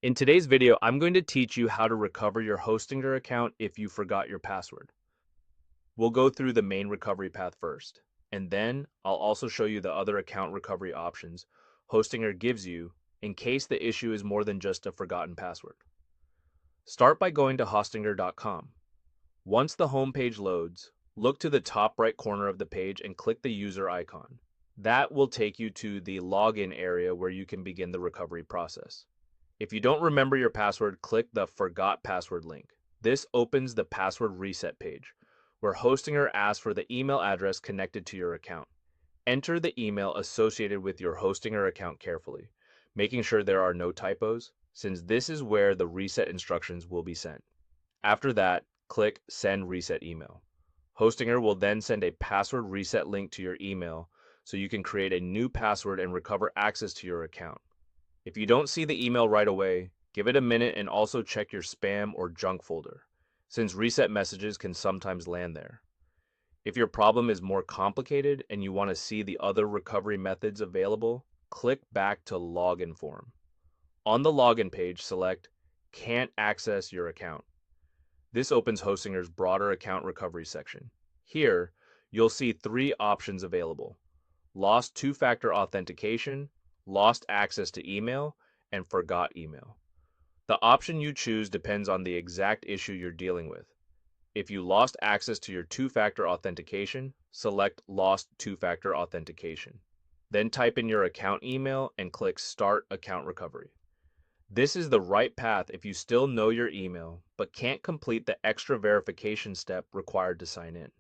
In today's video, I'm going to teach you how to recover your Hostinger account if you forgot your password. We'll go through the main recovery path first, and then I'll also show you the other account recovery options Hostinger gives you in case the issue is more than just a forgotten password. Start by going to hostinger.com. Once the home page loads, look to the top right corner of the page and click the user icon. That will take you to the login area where you can begin the recovery process. If you don't remember your password, click the Forgot Password link. This opens the password reset page, where Hostinger asks for the email address connected to your account. Enter the email associated with your Hostinger account carefully, making sure there are no typos, since this is where the reset instructions will be sent. After that, click Send Reset Email. Hostinger will then send a password reset link to your email so you can create a new password and recover access to your account. If you don't see the email right away, give it a minute and also check your spam or junk folder, since reset messages can sometimes land there. If your problem is more complicated and you want to see the other recovery methods available, click back to Login Form. On the login page, select Can't Access Your Account. This opens Hostinger's broader account recovery section. Here, you'll see three options available: Lost two-factor authentication, lost access to email, and forgot email. The option you choose depends on the exact issue you're dealing with. If you lost access to your two-factor authentication, select Lost two-factor authentication. Then type in your account email and click Start Account Recovery. This is the right path if you still know your email but can't complete the extra verification step required to sign in.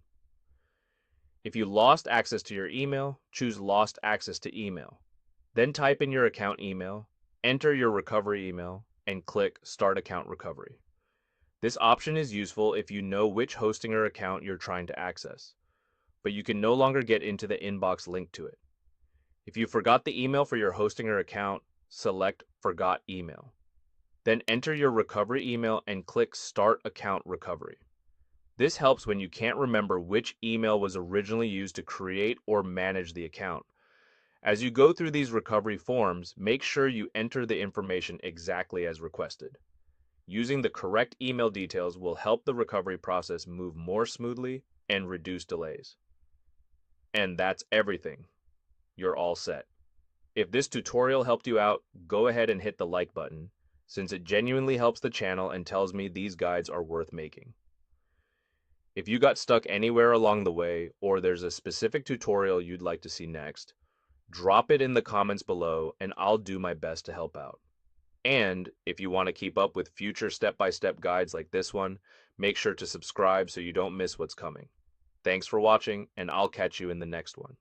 If you lost access to your email, choose Lost Access to Email. Then type in your account email, enter your recovery email, and click Start Account Recovery. This option is useful if you know which Hostinger account you're trying to access, but you can no longer get into the inbox linked to it. If you forgot the email for your Hostinger account, select Forgot Email. Then enter your recovery email and click Start Account Recovery. This helps when you can't remember which email was originally used to create or manage the account. As you go through these recovery forms, make sure you enter the information exactly as requested. Using the correct email details will help the recovery process move more smoothly and reduce delays. And that's everything. You're all set. If this tutorial helped you out, go ahead and hit the like button, since it genuinely helps the channel and tells me these guides are worth making. If you got stuck anywhere along the way, or there's a specific tutorial you'd like to see next, drop it in the comments below and I'll do my best to help out. And if you want to keep up with future step-by-step guides like this one, make sure to subscribe so you don't miss what's coming. Thanks for watching, and I'll catch you in the next one.